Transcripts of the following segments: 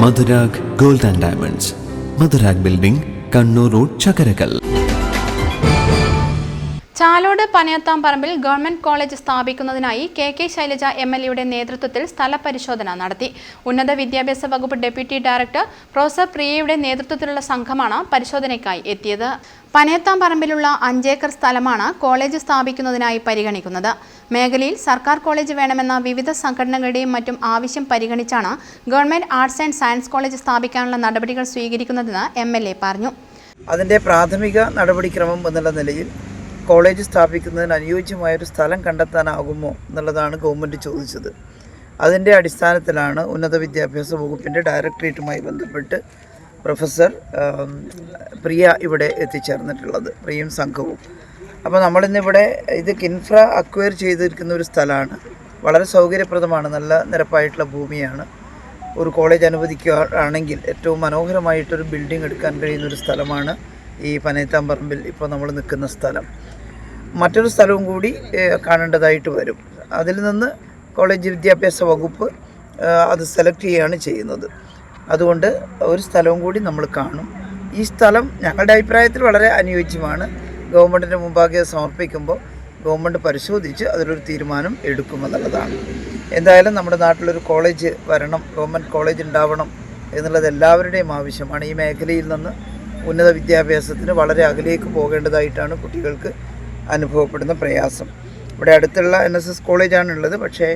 Madhurag gold and diamonds, Madhurag building, Kannur road, Chakkarakkal. Chalode പനയത്താംപറമ്പിൽ government college സ്ഥാപിക്കുന്നതിനായി K Shailaja MLAയുടെ നേതൃത്വത്തിൽ സ്ഥലപരിശോധന നടത്തി. ഉന്നത വിദ്യാഭ്യാസ വകുപ്പ് ഡെപ്യൂട്ടി ഡയറക്ടർ പ്രൊഫസർ പ്രിയയുടെ നേതൃത്വത്തിലുള്ള സംഘമാണ് പരിശോധനയ്ക്കായി എത്തിയത്. പനയത്താംപറമ്പിലുള്ള 5 ഏക്കർ സ്ഥലമാണ് കോളേജ് സ്ഥാപിക്കുന്നതിനായി പരിഗണിക്കുന്നത്. മേഖലയിൽ സർക്കാർ കോളേജ് വേണമെന്ന വിവിധ സംഘടനകളുടെയും മറ്റും ആവശ്യം പരിഗണിച്ചാണ് government arts and science college സ്ഥാപിക്കാനുള്ള നടപടികൾ സ്വീകരിക്കുന്നതെന്ന് MLA പറഞ്ഞു. അതിൻ്റെ പ്രാഥമിക നടപടിക്രമം എന്നുള്ള നിലയിൽ കോളേജ് സ്ഥാപിക്കുന്നതിന് അനുയോജ്യമായൊരു സ്ഥലം കണ്ടെത്താനാകുമോ എന്നുള്ളതാണ് ഗവൺമെൻറ് ചോദിച്ചത്. അതിൻ്റെ അടിസ്ഥാനത്തിലാണ് ഉന്നത വിദ്യാഭ്യാസ വകുപ്പിൻ്റെ ഡയറക്ടറേറ്റുമായി ബന്ധപ്പെട്ട് പ്രൊഫസർ പ്രിയ ഇവിടെ എത്തിച്ചേർന്നിട്ടുള്ളത്, പ്രിയയും സംഘവും. അപ്പോൾ നമ്മളിന്നിവിടെ ഇത് കിൻഫ്ര അക്വയർ ചെയ്തിരിക്കുന്ന ഒരു സ്ഥലമാണ്. വളരെ സൗകര്യപ്രദമാണ്, നല്ല നിരപ്പായിട്ടുള്ള ഭൂമിയാണ്. ഒരു കോളേജ് അനുവദിക്കുകയാണെങ്കിൽ ഏറ്റവും മനോഹരമായിട്ടൊരു ബിൽഡിംഗ് എടുക്കാൻ കഴിയുന്നൊരു സ്ഥലമാണ് ഈ പനയത്താംപറമ്പിൽ ഇപ്പോൾ നമ്മൾ നിൽക്കുന്ന സ്ഥലം. മറ്റൊരു സ്ഥലവും കൂടി കാണേണ്ടതായിട്ട് വരും. അതിൽ നിന്ന് കോളേജ് വിദ്യാഭ്യാസ വകുപ്പ് അത് സെലക്ട് ചെയ്യുകയാണ് ചെയ്യുന്നത്. അതുകൊണ്ട് ഒരു സ്ഥലവും കൂടി നമ്മൾ കാണും. ഈ സ്ഥലം ഞങ്ങളുടെ അഭിപ്രായത്തിൽ വളരെ അനുയോജ്യമാണ്. ഗവൺമെൻറ്റിൻ്റെ മുമ്പാകെ സമർപ്പിക്കുമ്പോൾ ഗവൺമെൻറ് പരിശോധിച്ച് അതിലൊരു തീരുമാനം എടുക്കുമെന്നുള്ളതാണ്. എന്തായാലും നമ്മുടെ നാട്ടിലൊരു കോളേജ് വരണം, ഗവൺമെൻറ് കോളേജ് ഉണ്ടാവണം എന്നുള്ളത് എല്ലാവരുടെയും ആവശ്യമാണ്. ഈ മേഖലയിൽ നിന്ന് ഉന്നത വിദ്യാഭ്യാസത്തിന് വളരെ അകലേക്ക് പോകേണ്ടതായിട്ടാണ് കുട്ടികൾക്ക് അനുഭവപ്പെടുന്ന പ്രയാസം. ഇവിടെ അടുത്തുള്ള NSS കോളേജാണുള്ളത്, പക്ഷേ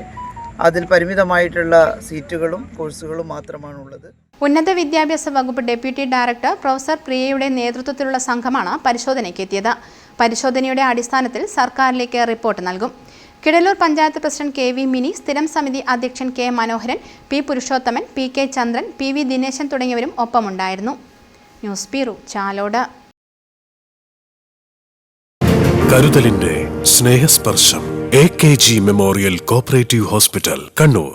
അതിൽ പരിമിതമായിട്ടുള്ള സീറ്റുകളും കോഴ്സുകളും മാത്രമാണുള്ളത്. ഉന്നത വിദ്യാഭ്യാസ വകുപ്പ് ഡെപ്യൂട്ടി ഡയറക്ടർ പ്രൊഫസർ പ്രിയയുടെ നേതൃത്വത്തിലുള്ള സംഘമാണ് പരിശോധനയ്ക്ക് എത്തിയത്. പരിശോധനയുടെ അടിസ്ഥാനത്തിൽ സർക്കാരിലേക്ക് റിപ്പോർട്ട് നൽകും. കിടലൂർ പഞ്ചായത്ത് പ്രസിഡന്റ് KV മിനി, സ്ഥിരം സമിതി അധ്യക്ഷൻ K മനോഹരൻ, P പുരുഷോത്തമൻ, PK ചന്ദ്രൻ, PV ദിനേശൻ തുടങ്ങിയവരും ഒപ്പമുണ്ടായിരുന്നു. News bureau, Chalode. കരുതലിന്റെ സ്നേഹസ്പർശം AKG memorial cooperative hospital, Kannur.